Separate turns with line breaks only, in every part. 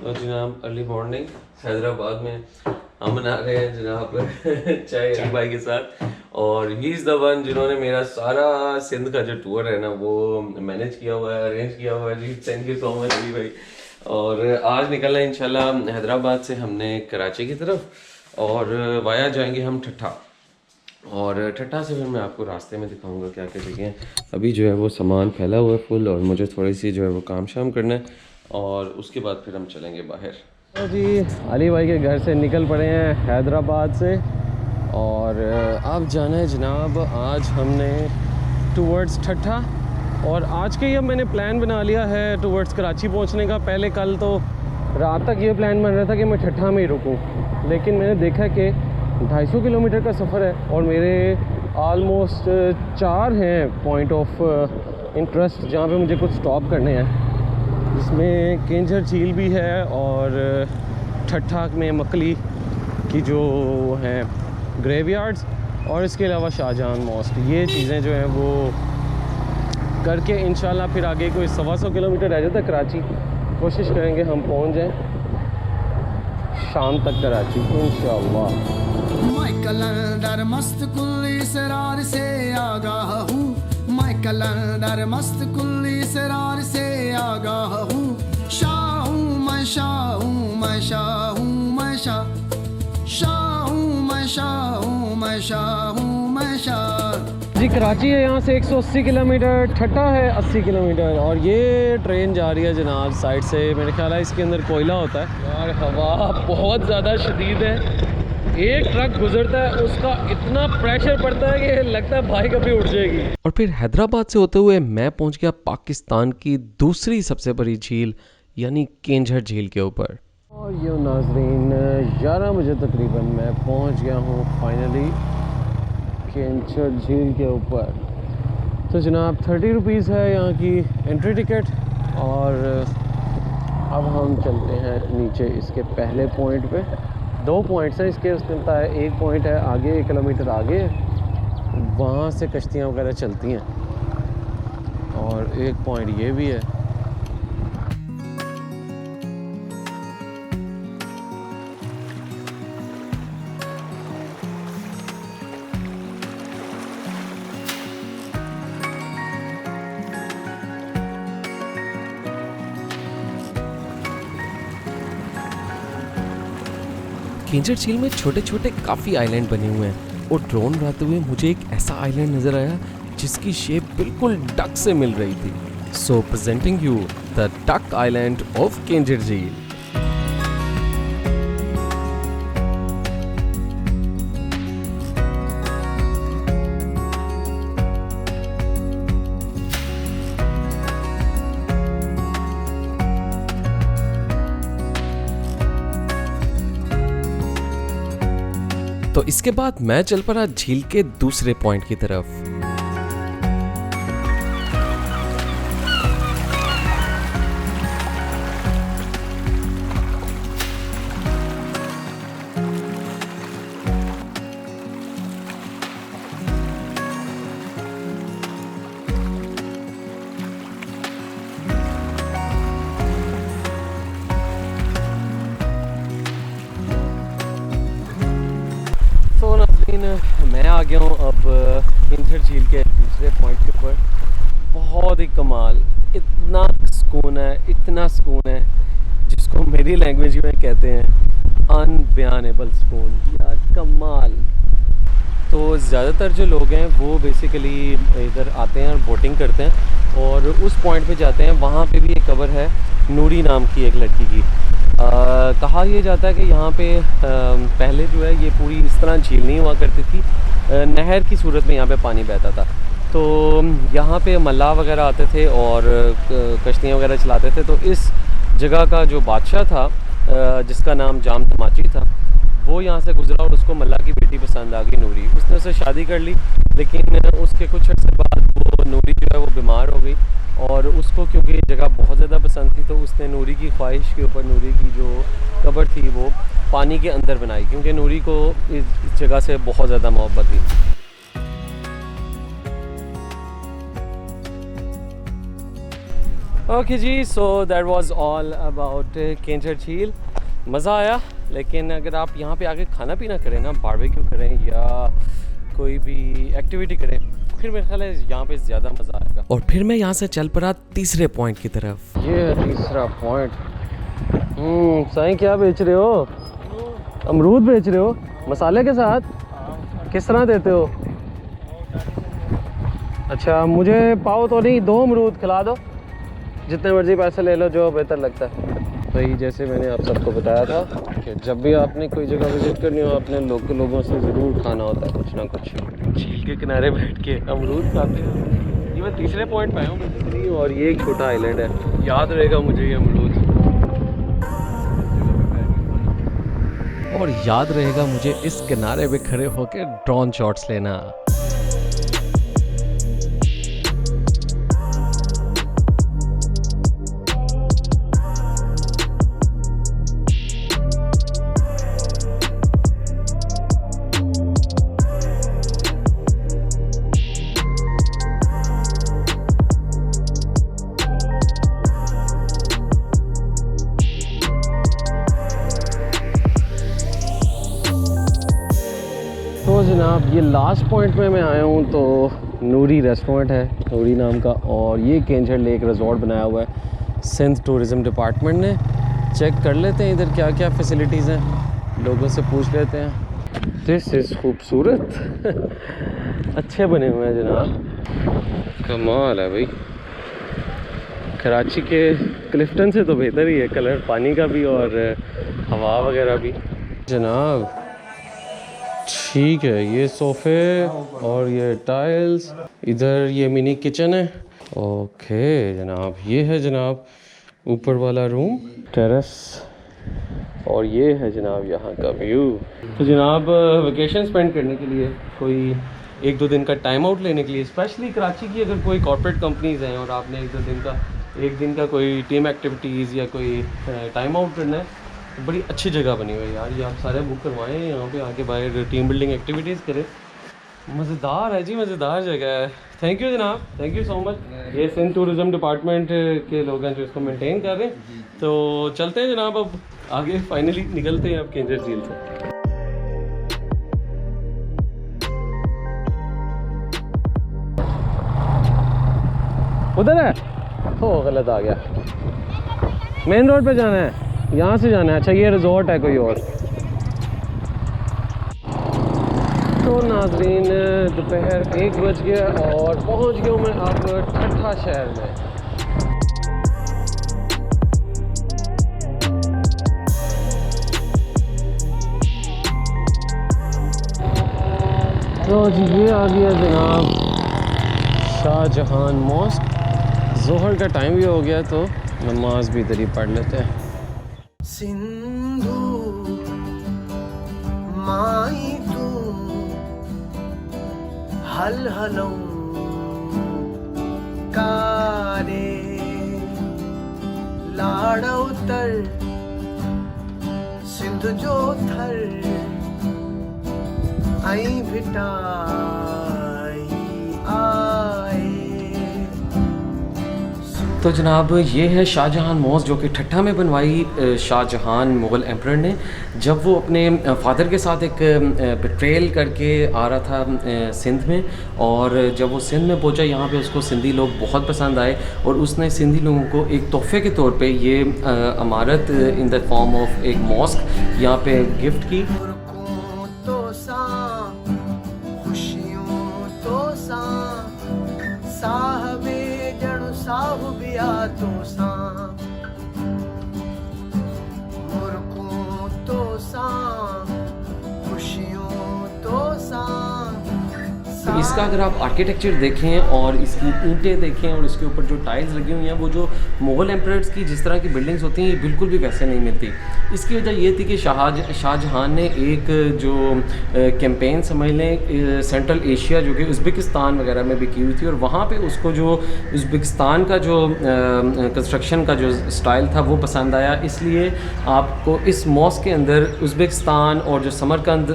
और जनाब early morning Hyderabad में हम बना रहे हैं जनाब चाय अली भाई के साथ। और ही इज़ द वन जिन्होंने मेरा सारा सिंध का जो टूर है ना वो मैनेज किया हुआ है, अरेंज किया हुआ है। जी thank you so much Ali भाई। और आज निकलना है इंशाल्लाह हैदराबाद से हमने कराची की तरफ और वाया जाएंगे हम ठट्ठा। और ठट्ठा से फिर मैं आपको रास्ते में दिखाऊंगा क्या क्या जगह हैं। अभी जो है वो सामान फैला हुआ है फुल और मुझे थोड़ी सी जो है वो काम शाम करना है और उसके बाद फिर हम चलेंगे बाहर। तो जी अली भाई के घर से निकल पड़े हैं हैदराबाद से और अब जाना है जनाब आज हमने टूवर्ड्स ठट्ठा। और आज के ही अब मैंने प्लान बना लिया है टूवर्ड्स कराची पहुंचने का। पहले कल तो रात तक ये प्लान बन रहा था कि मैं ठट्ठा में ही रुकूं, लेकिन मैंने देखा कि 250 किलोमीटर का सफ़र है और मेरे आलमोस्ट 4 हैं पॉइंट ऑफ इंटरेस्ट जहाँ पे मुझे कुछ स्टॉप करने हैं, जिसमें केंजर झील भी है और ठट्ठा में मकली की जो हैं ग्रेवयार्ड्स और इसके अलावा शाहजहां मॉस्क। ये चीज़ें जो हैं वो करके इंशाल्लाह फिर आगे कोई 125 किलोमीटर रह जाता है कराची। कोशिश करेंगे हम पहुंच जाएं शाम तक कराची इंशाल्लाह।
मैं कलंदर मस्त कुल्ली सरार से आगाह हूँ, मैं कलंदर मस्त कुल्ली सरार से आगाह हूँ। शाह हूँ मैं शाह हूँ मैं शाह हूँ मैं शाह, शाह हूँ मैं शाह हूँ मैं शाह हूँ मैं शाह।
जी कराची है यहाँ से 180 किलोमीटर, ठट्ठा है 80 किलोमीटर और ये ट्रेन जा रही है जनाब साइड से। मेरे ख्याल है इसके अंदर कोयला होता है यार। हवा बहुत ज़्यादा शदीद है, एक ट्रक गुजरता है उसका इतना प्रेशर पड़ता है कि लगता है बाइक अभी उड़ जाएगी। और फिर हैदराबाद से होते हुए मैं पहुंच गया पाकिस्तान की दूसरी सबसे बड़ी झील यानी केंझर झील के ऊपर। और ये नाजरीन 11 बजे तकरीबन मैं पहुंच गया हूं फाइनली केंझर झील के ऊपर। तो जनाब 30 रुपीज़ है यहाँ की एंट्री टिकट और अब हम चलते हैं नीचे इसके पहले पॉइंट पे। 2 पॉइंट्स हैं इसके, उसमें है एक पॉइंट है आगे 1 किलोमीटर आगे, वहाँ से कश्तियाँ वगैरह चलती हैं और एक पॉइंट ये भी है। केंझर झील में छोटे छोटे काफ़ी आइलैंड बने हुए हैं और ड्रोन उड़ाते हुए मुझे एक ऐसा आइलैंड नज़र आया जिसकी शेप बिल्कुल डक से मिल रही थी। So presenting you the duck island of Keenjhar झील। तो इसके बाद मैं चल पड़ा झील के दूसरे पॉइंट की तरफ। मैं आ गया हूँ अब केंझर झील के दूसरे पॉइंट के ऊपर। बहुत ही कमाल, इतना सुकून है, इतना सुकून है जिसको मेरी लैंग्वेज में कहते हैं अनबयानेबल सुकून यार, कमाल। तो ज़्यादातर जो लोग हैं वो बेसिकली इधर आते हैं और बोटिंग करते हैं और उस पॉइंट पे जाते हैं। वहाँ पे भी एक कबर है नूरी नाम की एक लड़की की। कहा यह जाता है कि यहाँ पे पहले जो है ये पूरी इस तरह झील नहीं हुआ करती थी, नहर की सूरत में यहाँ पे पानी बहता था। तो यहाँ पे मल्लाह वगैरह आते थे और कश्तियाँ वगैरह चलाते थे। तो इस जगह का जो बादशाह था जिसका नाम जाम तमाची था, वो यहाँ से गुजरा और उसको मल्लाह की बेटी पसंद आ गई नूरी। उसने उससे शादी कर ली, लेकिन उसके कुछ अर्से बाद वो नूरी जो है वो बीमार हो गई और उसको क्योंकि ये जगह बहुत ज़्यादा पसंद थी तो उसने नूरी की ख्वाहिश के ऊपर नूरी की जो कब्र थी वो पानी के अंदर बनाई, क्योंकि नूरी को इस जगह से बहुत ज़्यादा मोहब्बत थी। ओके जी, so that was all about Keenjhar झील। मज़ा आया, लेकिन अगर आप यहाँ पे आके खाना पीना करें ना, बारबेक्यू करें या कोई भी एक्टिविटी करें, फिर मेरे ख्याल है यहाँ पे ज़्यादा मज़ा आएगा। और फिर मैं यहाँ से चल पड़ा तीसरे पॉइंट की तरफ। ये है तीसरा पॉइंट। साईं क्या बेच रहे हो? अमरूद बेच रहे हो मसाले के साथ? किस तरह देते हो? अच्छा, मुझे पाओ तो नहीं, 2 अमरूद खिला दो, जितने मर्जी पैसे ले लो, जो बेहतर लगता है। भाई जैसे मैंने आप सबको बताया था कि जब भी आपने कोई जगह विज़िट करनी हो, आपने लोगों से ज़रूर खाना होता है कुछ ना कुछ। झील के किनारे बैठ के अमरूद खाते हैं। ये मैं तीसरे पॉइंट पे आया हूँ बेसिकली, और ये एक छोटा आइलैंड है। याद रहेगा मुझे ये अमरूद, और याद रहेगा मुझे इस किनारे पे खड़े होकर ड्रोन शॉट्स लेना। तो जनाब ये लास्ट पॉइंट में मैं आया हूँ, तो नूरी रेस्टोरेंट है, नूरी नाम का, और ये केंचर लेक रिजॉर्ट बनाया हुआ है सिंध टूरिज़म डिपार्टमेंट ने। चेक कर लेते हैं इधर क्या क्या फैसिलिटीज़ हैं, लोगों से पूछ लेते हैं। दिस इज़ खूबसूरत। अच्छे बने हुए हैं जनाब, कमाल है भाई। कराची के क्लिफ्टन से तो बेहतर ही है कलर पानी का भी और हवा वगैरह भी जनाब। ठीक है, ये सोफ़े और ये टाइल्स, इधर ये मिनी किचन है। ओके जनाब, ये है जनाब ऊपर वाला रूम, टेरेस, और ये है जनाब यहाँ का व्यू। तो जनाब वेकेशन स्पेंड करने के लिए, कोई 1-2 दिन का टाइम आउट लेने के लिए, स्पेशली कराची की अगर कोई कॉर्पोरेट कंपनीज़ हैं और आपने 1 दिन का कोई टीम एक्टिविटीज़ या कोई टाइम आउट करना है, तो बड़ी अच्छी जगह बनी हुई है यार। ये आप सारे बुक करवाएं, यहाँ पे आके बाहर टीम बिल्डिंग एक्टिविटीज़ करें। मज़ेदार है जी, मज़ेदार जगह है। थैंक यू जनाब, थैंक यू सो मच। ये सिंध टूरिज़म डिपार्टमेंट के लोग हैं जो इसको मेंटेन कर रहे हैं। तो चलते हैं जनाब, अब आगे फाइनली निकलते हैं अब केंचर झील से। उधर है, हो गलत आ गया। मेन रोड पे जाना है, यहाँ से जाना है। अच्छा ये रिजॉर्ट है कोई और। तो नाजरीन दोपहर 1 बज गया और पहुँच गया मैं अब ठट्ठा शहर में। तो जी ये आ गया जनाब शाहजहान मॉस्क। ज़ोहर का टाइम भी हो गया, तो नमाज भी इधर ही पढ़ लेते हैं।
सिंधु माई तू हल हलों कारे लाड़ो तर सिंध जो थर आई भिटाई आए।
तो जनाब ये है शाहजहान मॉस्क, जो कि ठट्ठा में बनवाई शाहजहान मुग़ल एम्परर ने, जब वो अपने फादर के साथ एक पेट्रेल करके आ रहा था सिंध में। और जब वो सिंध में पहुंचा, यहाँ पे उसको सिंधी लोग बहुत पसंद आए और उसने सिंधी लोगों को एक तोहफे के तौर पे ये इमारत इन द फॉर्म ऑफ एक मॉस्क यहाँ पे गिफ्ट की। इसका अगर आप आर्किटेक्चर देखें और इसकी ईंटें देखें और इसके ऊपर जो टाइल्स लगी हुई हैं, वो जो मुग़ल एम्परर्स की जिस तरह की बिल्डिंग्स होती हैं, ये बिल्कुल भी वैसे नहीं मिलती। इसकी वजह ये थी कि शाहजहान ने एक जो कैंपेन समझ लें सेंट्रल एशिया, जो कि उज़्बेकिस्तान वगैरह में भी की हुई थी, और वहाँ पे उसको जो उज़्बेकिस्तान का जो कंस्ट्रक्शन का जो स्टाइल था वो पसंद आया। इसलिए आपको इस मॉस्क के अंदर उज़्बेकिस्तान और जो समरकंद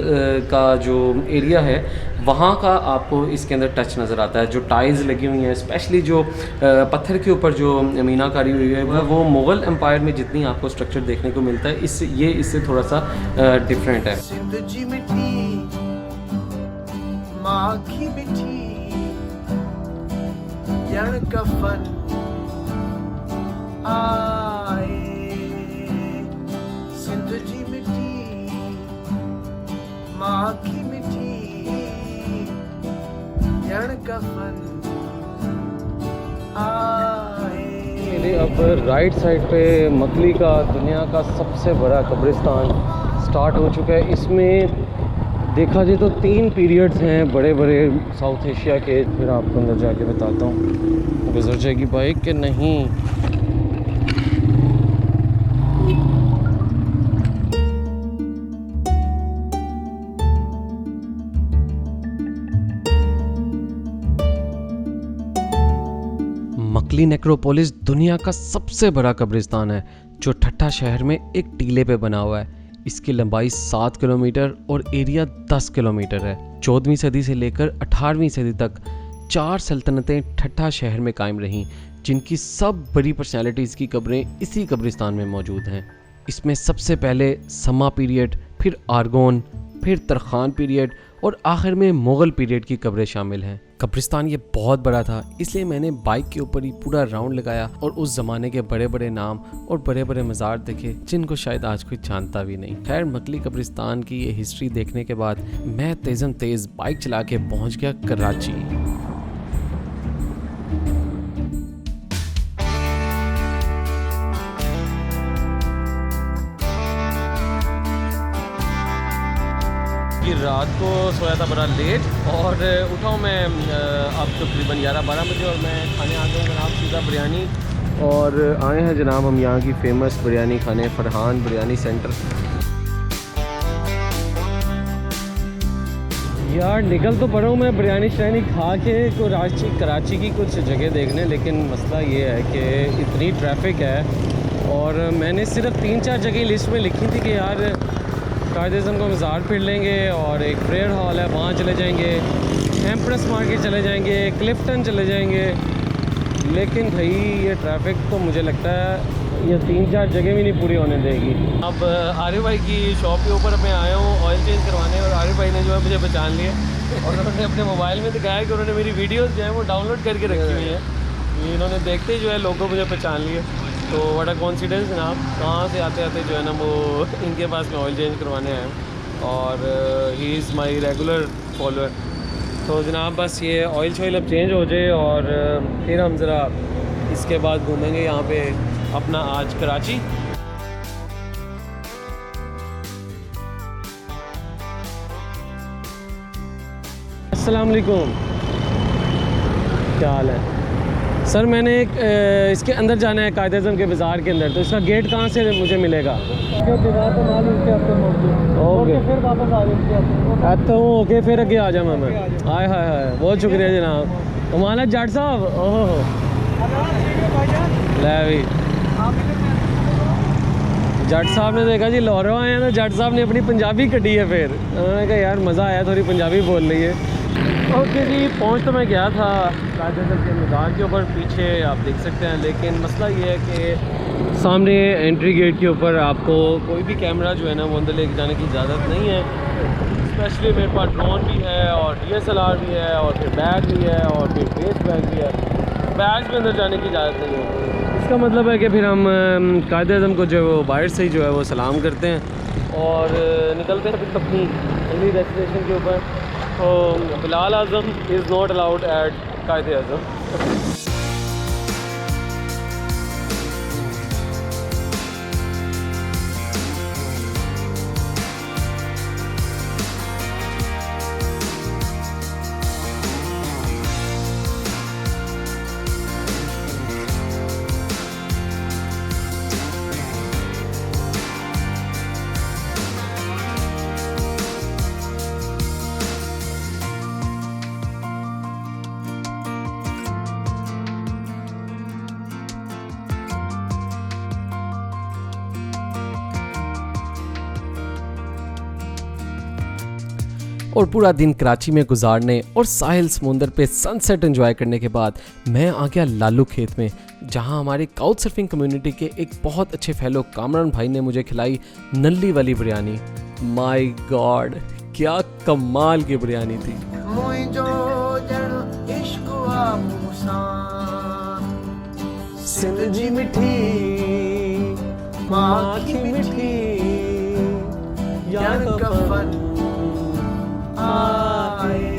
का जो एरिया है, वहाँ का आपको
इसके अंदर टच नज़र आता है। जो टाइल्स लगी हुई हैं, स्पेशली जो पत्थर के ऊपर जो मीनाकारी हुई है वो मुग़ल एम्पायर में जितनी आपको स्ट्रक्चर देखने को मिलता है इससे थोड़ा सा डिफरेंट है।
सिंध जी मिठी माँ की मिठी यण कफन आए, सिंध जी मिठी माँ की मिठी यण कफन आए।
अब राइट साइड पे मकली का दुनिया का सबसे बड़ा कब्रिस्तान स्टार्ट हो चुका है। इसमें देखा जाए तो 3 पीरियड्स हैं बड़े बड़े साउथ एशिया के। फिर आपको अंदर जाके बताता हूँ गुजर जाएगी बाइक कि नहीं। मकली नेक्रोपोलिस दुनिया का सबसे बड़ा कब्रिस्तान है जो ठट्ठा शहर में एक टीले पे बना हुआ है। इसकी लंबाई 7 किलोमीटर और एरिया 10 किलोमीटर है। 14वीं सदी से लेकर 18वीं सदी तक 4 सल्तनतें ठट्ठा शहर में कायम रहीं, जिनकी सब बड़ी पर्सनैलिटीज़ की कब्रें इसी कब्रिस्तान में मौजूद हैं। इसमें सबसे पहले समा पीरियड, फिर आर्गोन, फिर तरखान पीरियड और आखिर में मुग़ल पीरियड की कब्रें शामिल हैं। कब्रिस्तान ये बहुत बड़ा था, इसलिए मैंने बाइक के ऊपर ही पूरा राउंड लगाया और उस ज़माने के बड़े बड़े नाम और बड़े बड़े मज़ार देखे जिनको शायद आज कोई जानता भी नहीं। खैर, मकली कब्रिस्तान की ये हिस्ट्री देखने के बाद मैं तेज़म तेज़ बाइक चला के पहुँच गया कराची। कि रात को सोया था बड़ा लेट और उठा हूँ मैं अब तकरीबन 11-12 बजे और मैं खाने आ गया हूँ जनाब सीधा बिरयानी। और आए हैं जनाब हम यहाँ की फ़ेमस बिरयानी खाने, फरहान बिरयानी सेंटर। यार निकल तो पड़ा हूँ मैं बिरयानी शरयानी खा के कराची की कुछ जगह देखने, लेकिन मसला ये है कि इतनी ट्रैफिक है और मैंने सिर्फ 3-4 जगह लिस्ट में लिखी थी कि यार कायद-ए-आज़म का मज़ार फिर लेंगे और एक प्रेयर हॉल है वहाँ चले जाएंगे, एम्प्रेस मार्केट चले जाएंगे, क्लिफ्टन चले जाएंगे। लेकिन भाई ये ट्रैफिक तो मुझे लगता है ये 3-4 जगह भी नहीं पूरी होने देगी। अब आरिफ भाई की शॉप के ऊपर मैं आया हूँ ऑयल चेंज करवाने और आरिफ भाई ने जो है मुझे पहचान लिया और उन्होंने अपने मोबाइल में दिखाया कि उन्होंने मेरी वीडियोज़ जो है वो डाउनलोड करके रखी हुई हैं। इन्होंने देखते ही जो है लोगों मुझे पहचान लिए। तो व्हाट अ कॉन्सिडेंस जनाब, कहाँ से आते आते जो है ना वो इनके पास में ऑयल चेंज करवाने आए और he is my regular follower. तो जनाब बस ये ऑयल शॉयल अब चेंज हो जाए और फिर हम ज़रा इसके बाद घूमेंगे यहाँ पे अपना आज कराची। अस्सलाम वालेकुम, क्या हाल है सर? मैंने एक इसके अंदर जाना है कायद-ए-आज़म के बाज़ार के अंदर, तो इसका गेट कहाँ से मुझे मिलेगा? ओके फिर वापस आ जाए तो ओके फिर आगे आ जाऊँ मैं। हाय हाय हाय, बहुत शुक्रिया जनाब। कमाल जट साहब, ओह ले भी जट साहब ने देखा जी लाहौरों आए हैं तो जट साहब ने अपनी पंजाबी कटी है। फिर उन्होंने कहा यार मज़ा आया, थोड़ी पंजाबी बोल रही है। ओके जी, पहुंच तो मैं गया था कायद-ए-आज़म के मज़ार के ऊपर, पीछे आप देख सकते हैं, लेकिन मसला ये है कि सामने एंट्री गेट के ऊपर आपको कोई भी कैमरा जो है ना वो अंदर लेके जाने की इजाज़त नहीं है। स्पेशली मेरे पास ड्रोन भी है और DSLR भी है और फिर बैग भी है और फिर वेस्ट बैग भी है, बैग में अंदर जाने की इजाज़त नहीं है। इसका मतलब है कि फिर हम कायद-ए-आज़म को जो है वो बाहर से ही जो है वो सलाम करते हैं और निकलते हैं फिर अपनी अगली डेस्टिनेशन के ऊपर। तो Bilal Azam is not allowed at Quaid-e-Azam. और पूरा दिन कराची में गुजारने और साहिल समुंदर पे सनसेट एंजॉय करने के बाद मैं आ गया लालू खेत में, जहां हमारे काउच सर्फिंग कम्युनिटी के एक बहुत अच्छे फेलो कामरान भाई ने मुझे खिलाई नल्ली वाली बिरयानी। माय गॉड, क्या कमाल की बिरयानी थी।
मुझो जन इश्क मूसा
सिंध जी मिठी माँ की मिठी
यार कफन आए।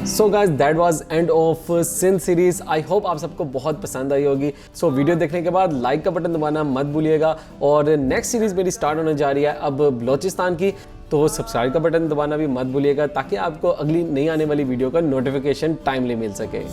So guys that was end of Sindh series. I hope आप सबको बहुत पसंद आई होगी। सो वीडियो देखने के बाद लाइक का बटन दबाना मत भूलिएगा। और नेक्स्ट सीरीज मेरी स्टार्ट होने जा रही है अब बलोचिस्तान की, तो सब्सक्राइब का बटन दबाना भी मत भूलिएगा ताकि आपको अगली नई आने वाली वीडियो का नोटिफिकेशन टाइमली मिल सके।